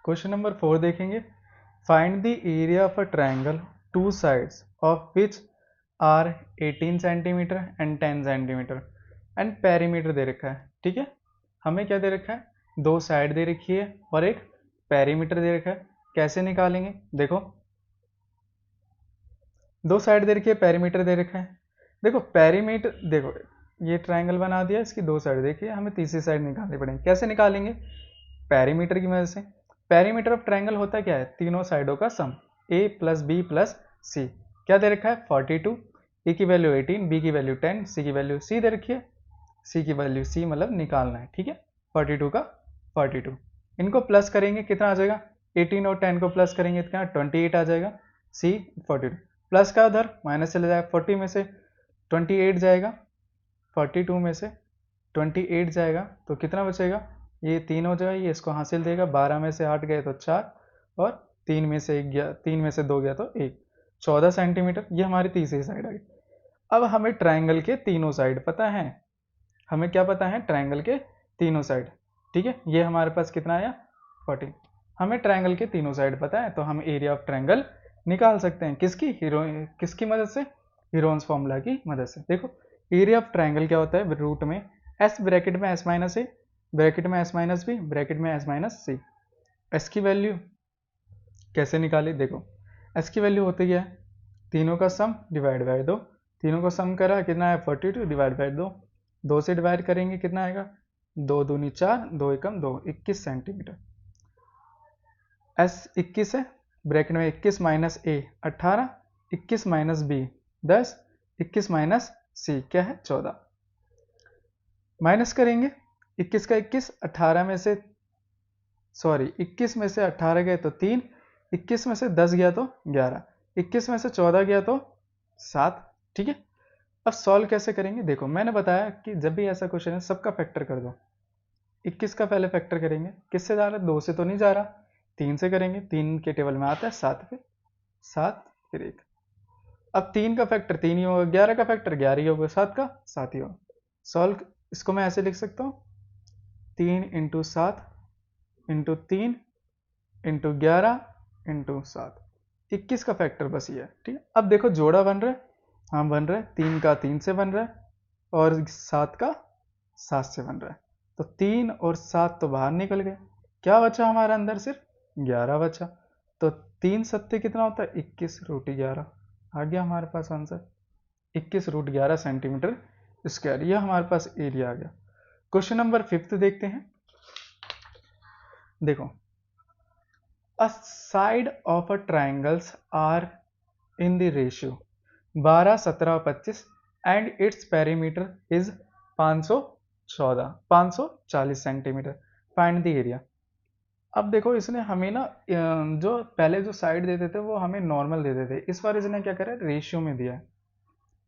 Question number 4 देखेंगे। Find the area of a triangle two sides of which are 18 centimetre and 10 centimetre and perimeter दे रखा है। ठीक है, हमें क्या दे रखा है, दो साइड दे रखी है और एक पेरीमीटर दे रखा है। कैसे निकालेंगे, देखो दो साइड दे रखी है, पेरीमीटर दे रखा है। देखो पेरीमीटर, देखो ये ट्रायंगल बना दिया, इसकी दो साइड देखिए, हमें तीसरी साइड निकालनी पड़ेगी। कैसे निकालेंगे, पेरीमीटर की मदद से। पेरीमीटर ऑफ ट्रायंगल होता क्या है, तीनों साइडों का सम, ए प्लस बी प्लस सी। क्या दे रखा है 42, ए की वैल्यू 18, बी की वैल्यू 10, सी की वैल्यू सी दे रखी है, सी की वैल्यू सी मतलब निकालना है। ठीक है, 42 का 42, इनको प्लस करेंगे कितना आ जाएगा, 18 और 10 को प्लस करेंगे कितना 28 आ जाएगा। सी 42 प्लस का उधर माइनस चले जाएगा, 40 में से 28 जाएगा, 42 में से 28 जाएगा तो कितना बचेगा, ये 3 हो जाएगा, ये इसको हासिल देगा, 12 में से 8 गए तो 4 और 3 में से 1 गया, 3 में से 2 गया तो 1, 14 सेंटीमीटर। ये हमारी तीसरी साइड आ गई। अब हमें ट्रायंगल के तीनों साइड पता है, हमें क्या पता है, ट्रायंगल के तीनों साइड। ठीक है, ये हमारे पास कितना आया 40। हमें ट्रायंगल के तीनों साइड पता है तो हम एरिया ऑफ ट्रायंगल निकाल सकते हैं। किसकी मदद से, हीरोन्स फॉर्मूला की मदद से। देखो एरिया ऑफ ट्रायंगल क्या होता है, रूट में एस ब्रैकेट में एस माइनस ए ब्रैकेट में एस माइनस बी ब्रैकेट में एस माइनस सी। एस की वैल्यू कैसे निकाली, देखो एस की वैल्यू होती है तीनों का सम डिवाइड बाय 2, तीनों को सम करा कितना है 42 डिवाइड बाय 2, 2 से डिवाइड करेंगे कितना आएगा, 2 दूनी 4, 2 एकम 2, 21 सेंटीमीटर। एस 21 है, ब्रैकेट में 21 माइनस ए 18, 21 माइनस बी 10, 21 माइनस सी क्या है 14। माइनस करेंगे 21 का 21, 18 में से 21 में से 18 गए तो 3, 21 में से 10 गया तो 11, 21 में से 14 गया तो 7। ठीक है, अब सॉल्व कैसे करेंगे, देखो मैंने बताया कि जब भी ऐसा क्वेश्चन है सबका फैक्टर कर दो। 21 का पहले फैक्टर करेंगे, किससे जा रहा है, 2 से तो नहीं जा रहा, 3 से करेंगे, 3 के टेबल में आता है 7 पे 7 फिर 1। अब 3 का फैक्टर 3 ही होगा, 11 का फैक्टर 11 ही होगा, 7 का 7 ही होगा। सॉल्व, इसको मैं ऐसे लिख सकता हूँ 3 इंटू 7 इंटू 3 इंटू 11 इंटू 7, 21 का फैक्टर बस ये है। ठीक है, अब देखो जोड़ा बन रहा है, हाँ बन रहा है, 3 का 3 से बन रहा है और 7 का 7 से बन रहा है, तो 3 और 7 तो बाहर निकल गए, क्या बचा हमारे अंदर, सिर्फ 11 बचा। तो 3 सत्ते कितना होता है 21 रूट 11, आ गया हमारे पास आंसर 21 रूट 11 सेंटीमीटर स्क्वायर। यह हमारे पास एरिया आ गया। क्वेश्चन नंबर 5 देखते हैं। देखो a side of a triangles are in the ratio 12, 17, 25 and its perimeter is 540 centimetre. Find the area. अब देखो इसने हमें ना जो पहले जो साइड देते थे वो हमें नॉर्मल देते थे, इस बार इसने क्या करा है रेशियो में दिया है।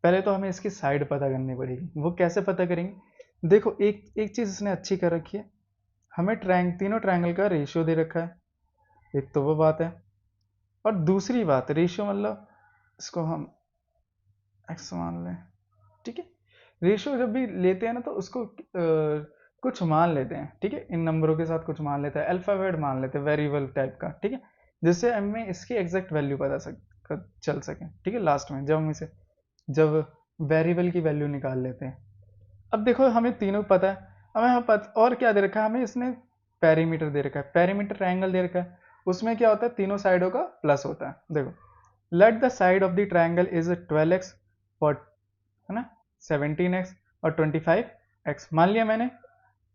पहले तो हमें इसकी साइड पता करनी पड़ेगी, वो कैसे पता करेंगे, देखो एक एक चीज इसने अच्छी कर रखी है, हमें तीनों ट्रायंगल का रेशियो दे रखा है, एक तो वो बात है। और दूसरी बात, रेशियो मतलब इसको हम एक्स मान लें। ठीक है, रेशियो जब भी लेते हैं ना तो उसको कुछ मान लेते हैं। ठीक है, इन नंबरों के साथ कुछ मान लेते हैं, अल्फाबेट मान लेते हैं वेरिएबल टाइप का। ठीक है, जिससे हमें इसकी एग्जैक्ट वैल्यू चल सके। ठीक है, लास्ट में जब वेरिएबल की वैल्यू निकाल लेते हैं। अब देखो हमें तीनों पता है, हमें पता और क्या दे रखा है, हमें इसने पेरीमीटर दे रखा है, पेरीमीटर ट्रायंगल दे रखा है, उसमें क्या होता है तीनों साइडों का प्लस होता है। देखो let the side of the triangle is 12x और है ना 17x और 25x मान लिया मैंने,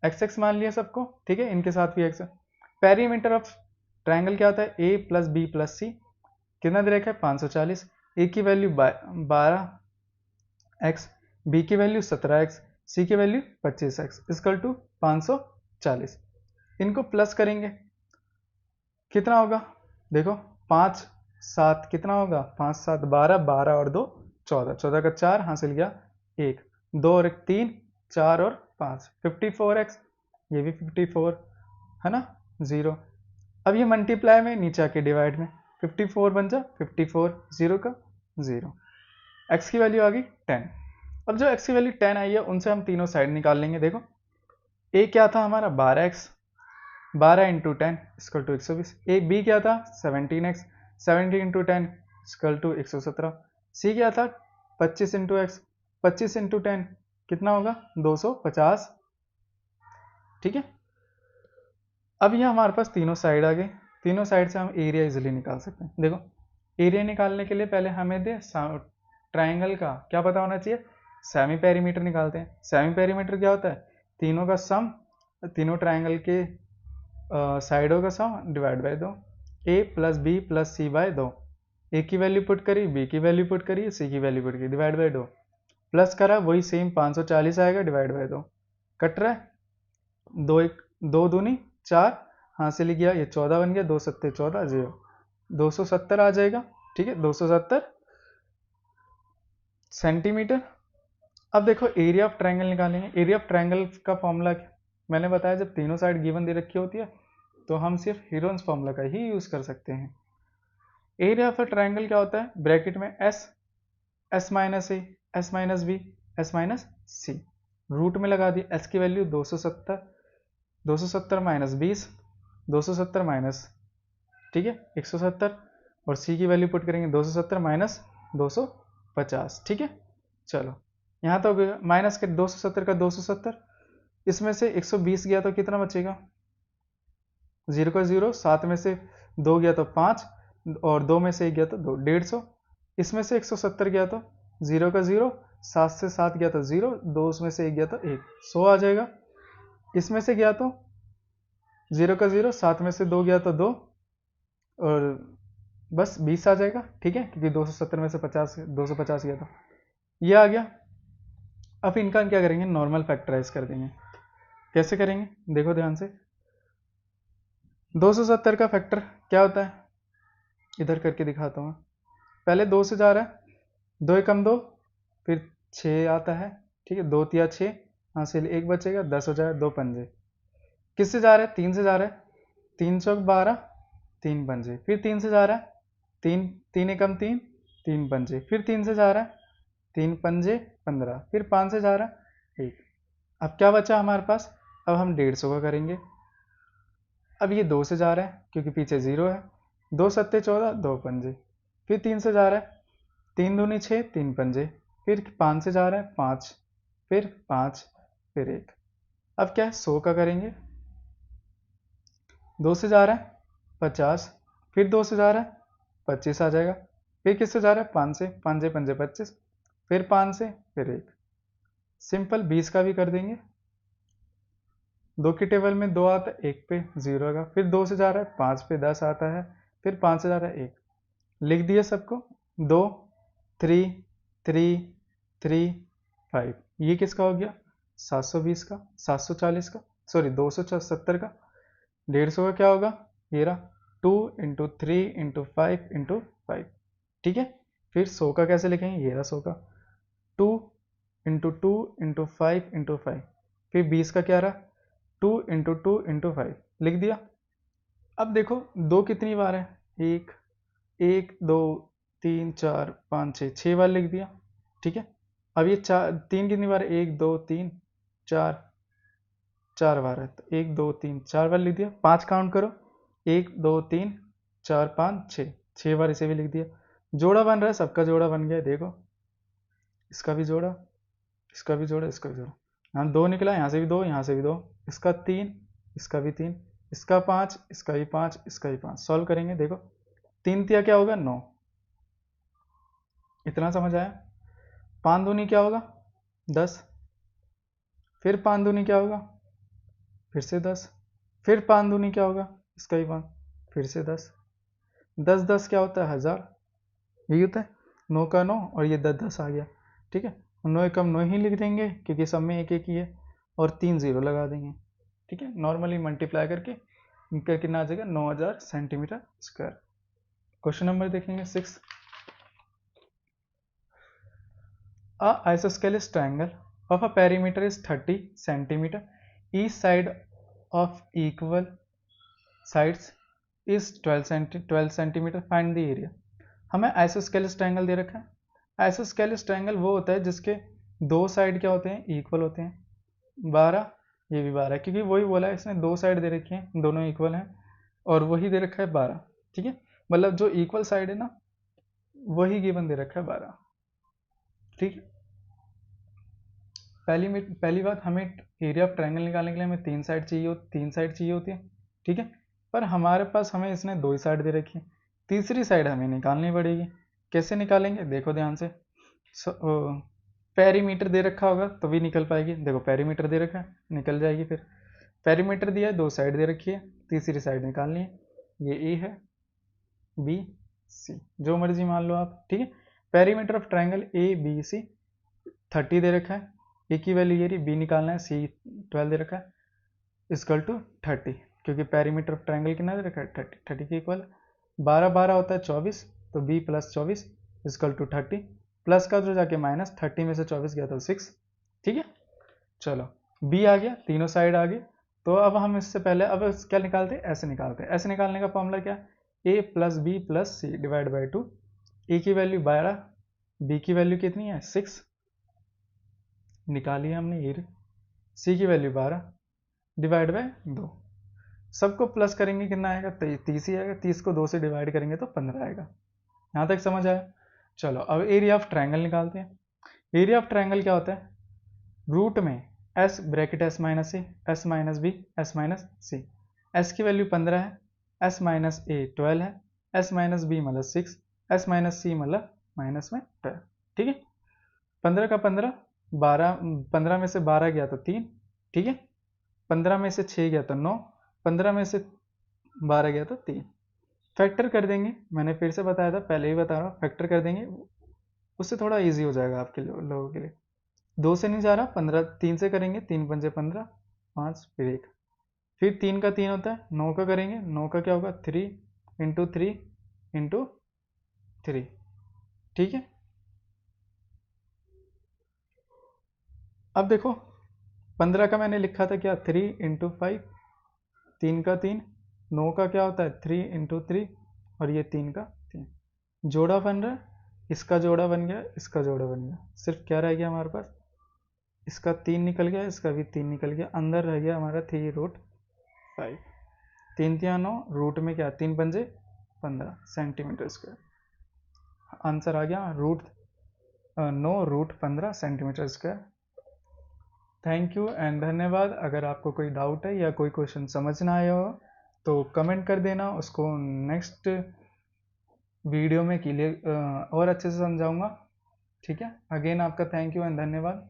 x मान लिया सबको। ठीक है, इनके साथ भी x है। पेरीमीटर ऑफ ट्रायंगल क्या होता है, a प्लस बी प्लस सी, कितना दे रखा है 540, a की वैल्यू 12x, b की वैल्यू 17x, c की वैल्यू 25x इक्वल टू 540। इनको प्लस करेंगे कितना होगा, देखो 5 7 कितना होगा, 5 7 12, 12 और 2 14, 14 का 4 हासिल गया 1, 2 और 1 3, 4 और 5 54x, ये भी 54 है ना 0। अब ये मल्टीप्लाई में नीचे आके डिवाइड में 54 बन जा 54, 0 का 0, x की वैल्यू आ गई 10। अब जो x की वैल्यू 10 आई है उनसे हम तीनों साइड निकाल लेंगे। देखो a क्या था हमारा 12x, 12 into 10 equal to 120। A B क्या था 17x, 17 इंटू 10 इक्वल टू 117। सी क्या था 25 इंटू एक्स, 25 इंटू 10 कितना होगा 250। ठीक है, अब ये हमारे पास तीनों साइड आ गए, तीनों साइड से हम एरिया इजिली निकाल सकते हैं। देखो एरिया निकालने के लिए पहले हमें दे ट्राइंगल का क्या पता होना चाहिए, सेमी पेरीमीटर निकालते हैं। सेमी पेरीमीटर क्या होता है, तीनों का सम, तीनों ट्राइंगल के साइडों का sum divide by 2, A plus B plus C by 2। A की वैल्यू पुट करी, बी की वैल्यू पुट करी, सी की वैल्यू पुट करी, डिवाइड बाय 2, प्लस करा वही सेम 540 आएगा, डिवाइड बाय 2। कट रहा है, दो एक दो दूनी 4, हाँ से लिख गया, ये 14 बन गया, 2 सत्ते 14, 0, 270 आ जाएगा। ठीक है, 270 सेंटीमीटर। अब देखो एरिया ऑफ ट्रायंगल निकालेंगे। एरिया ऑफ ट्रायंगल का फॉर्मूला मैंने बताया, जब तीनों साइड गिवन दे रखी होती है तो हम सिर्फ हीरोन्स फॉर्मूला का ही यूज कर सकते हैं। एरिया ऑफ अ ट्रायंगल क्या होता है, ब्रैकेट में S, S minus A, S minus B, S minus C, root में लगा दी। एस की वैल्यू 270, 270 माइनस 20, 270 माइनस, ठीक है 170, और सी की वैल्यू पुट करेंगे 270 माइनस 250। ठीक है, चलो यहाँ तो माइनस के 270 का 270, इसमें से 120 गया तो कितना बचेगा, 0 का 0, 7 में से 2 गया तो 5, और 2 में से 1 गया तो 2, 150। इसमें से 170 गया तो 0 का 0, 7 से 7 गया तो 0, 2 में से 1 गया तो 1, 100 आ जाएगा। इसमें से गया तो 0 का 0, 7 में से 2 गया तो 2, और बस 20 आ जाएगा। ठीक है, क्योंकि 270 में से 50, 250 गया था, ये आ गया। अब इनका क्या करेंगे, नॉर्मल फैक्टराइज कर देंगे। कैसे करेंगे, देखो ध्यान से। 270 का फैक्टर क्या होता है, इधर करके दिखाता हूँ। पहले 2 से जा रहा है, 2 एकम 2, फिर 6 आता है। ठीक है, 2 तिया 6, हाँ से 1 बचेगा, 10 हो जाएगा, 2 पंजे। किससे जा रहा है, 3 से जा रहा है, 3 चौक 12, 3 पंजे। फिर 3 से जा रहा है, 3, 3 एकम 3, 3 पंजे। फिर 3 से जा रहा है, 3 पंजे 15, फिर 5 से जा रहा है 1। अब क्या बचा हमारे पास, अब हम 150 का करेंगे। अब ये 2 से जा रहा है क्योंकि पीछे 0 है, 2 सत्ते 14, 2 पंजे। फिर 3 से जा रहा है, 3 दूनी 6, 3 पंजे। फिर 5 से जा रहा है 5, फिर 5, फिर 1। अब क्या है 100 का करेंगे। 2 से जा रहा है 50, फिर 2 से जा रहा है 25 आ जाएगा। फिर किससे जा रहा है 5 से, 5 पंजे 25, फिर 5 से, फिर 1। सिंपल 20 का भी कर देंगे। 2 की टेबल में 2 आता है, 1 पे 0 आएगा। फिर 2 से जा रहा है 5 पे 10 आता है, फिर 5 से जा रहा है 1। लिख दिया सबको, 2, 3, 3, 3, 5। ये किसका हो गया 720 का, 740 का, सॉरी 270 का। 150 का क्या होगा, ये रहा 2 इंटू 3 इंटू 5 इंटू 5। ठीक है, फिर 100 का कैसे लिखेंगे, ये रहा 100 का, 2 इंटू 2 इंटू 5 इंटू 5। फिर 20 का क्या रहा, 2 इंटू 2 इंटू 5, लिख दिया। अब देखो 2 कितनी बार है, 1, 1, 2, 3, 4, 5, 6, 6 बार लिख दिया। ठीक है, अब ये 3 कितनी बार है, 1, 2, 3, 4, 4 बार है, तो 1, 2, 3, 4 बार लिख दिया। 5 काउंट करो, 1, 2, 3, 4, 5, 6, 6 बार इसे भी लिख दिया। जोड़ा बन रहा है, सबका जोड़ा बन गया, देखो इसका भी जोड़ा, इसका भी जोड़ा, इसका भी जोड़ा। यहाँ 2 निकला, यहाँ से भी 2, यहाँ से भी 2, इसका 3, इसका भी 3, इसका 5, इसका भी 5, इसका भी 5। सॉल्व करेंगे, देखो 3 तिया क्या होगा 9, इतना समझ आया। 5 दूनी क्या होगा 10, फिर 5 दूनी क्या होगा, फिर से 10, फिर 5 दूनी क्या होगा, इसका ही 5, फिर से 10, 10 10 क्या होता है 1000, यही होता है। 9 का 9, और ये 10 10 आ गया। ठीक है, 9 एकम 9 ही लिख देंगे क्योंकि सब में एक एक ही है, और 3 0 लगा देंगे। ठीक है, नॉर्मली मल्टीप्लाई करके इनका कितना आ जाएगा 9000 सेंटीमीटर स्क्वायर। क्वेश्चन नंबर देखेंगे 6। A isosceles triangle of a perimeter is 30 centimeter. Each side of equal sides is 12 centimeter. Find the area. हमें आइसोस्केलेस ट्रायंगल दे रखा है। आइसोस्केलेस ट्रायंगल वो होता है जिसके 2 साइड क्या होते हैं, इक्वल होते हैं। 12 ये भी 12 है, क्योंकि वही बोला है इसने, दो साइड दे रखी हैं, दोनों इक्वल हैं, और वही दे रखा है 12। ठीक है, मतलब जो इक्वल साइड है ना वही गिवन दे रखा है 12। ठीक है, पहली बात, हमें एरिया ऑफ ट्रायंगल निकालने के लिए हमें तीन साइड चाहिए होती है। ठीक है, पर हमारे पास हमें इसने दो ही साइड दे रखी है, तीसरी साइड हमें निकालनी पड़ेगी। कैसे निकालेंगे, देखो ध्यान से। पेरीमीटर दे रखा होगा तो भी निकल पाएगी। देखो पेरीमीटर दे रखा है, निकल जाएगी। फिर पेरीमीटर दिया है, दो साइड दे रखी है, तीसरी साइड निकालनी है। ये ए है, बी, सी, जो मर्जी मान लो आप। ठीक है, perimeter of triangle A B C 30 दे रखा है, ए की वैल्यू ये रही, बी निकालना है, सी 12 दे रखा है, इक्वल टू 30, क्योंकि पेरीमीटर ऑफ ट्रायंगल कितना दे रखा है 30 के इक्वल। 12 12 होता है 24, तो B plus 24 equal to 30, plus का जो जाके माइनस, 30 में से 24 गया तो 6। ठीक है, चलो बी आ गया, तीनों साइड आ गए। तो अब हम इससे पहले अब क्या निकालते हैं, ऐसे निकालते हैं। ऐसे निकालने का फॉर्मूला क्या, A plus B plus C divide by 2। A की वैल्यू 12, बी की वैल्यू कितनी है 6, निकाली हमने ये। सी की वैल्यू 12 डिवाइड बाय 2, सबको प्लस करेंगे कितना आएगा, 30 ही आएगा। 30 को 2 से डिवाइड करेंगे तो 15 आएगा। यहाँ तक समझ आया। चलो अब एरिया ऑफ ट्रायंगल निकालते हैं। एरिया ऑफ ट्रायंगल क्या होता है, रूट में S bracket S minus A, S minus B, S minus C. S की वैल्यू 15 है, एस माइनस ए 12 है, एस माइनस बी मतलब 6, एस माइनस सी मतलब माइनस में 12। ठीक है, 15 का 15, 12, 15 में से 12 गया तो 3। ठीक है, 15 में से 6 गया तो 9, 15 में से 12 गया तो 3। फैक्टर कर देंगे, मैंने फिर से बताया था, पहले ही बता रहा हूँ, फैक्टर कर देंगे, उससे थोड़ा इजी हो जाएगा आपके लोगों के लिए। 2 से नहीं जा रहा, 15 3 से करेंगे, 3 पंजे 15, 5 फिर 1, फिर 3 का 3 होता है, 9 का करेंगे, 9 का क्या होगा 3 इंटू 3 इंटू 3। ठीक है, अब देखो 15 का मैंने लिखा था क्या 3 इंटू 5, 3 का 3, 9 का क्या होता है 3 इंटू 3, और ये 3 का 3, जोड़ा बन रहा है, इसका जोड़ा बन गया, इसका जोड़ा बन गया, सिर्फ क्या रह गया हमारे पास, इसका 3 निकल गया, इसका भी 3 निकल गया, अंदर रह गया हमारा 3√5। 3 3 9, रूट में क्या 3 पंजे 15 सेंटीमीटर स्क्वायर। आंसर आ गया root 9√15 centimetre square. Thank you and धन्यवाद। अगर आपको कोई डाउट है या कोई क्वेश्चन समझ ना आया हो तो कमेंट कर देना, उसको नेक्स्ट वीडियो में क्लियर और अच्छे से समझाऊंगा। ठीक है, अगेन आपका थैंक यू एंड धन्यवाद।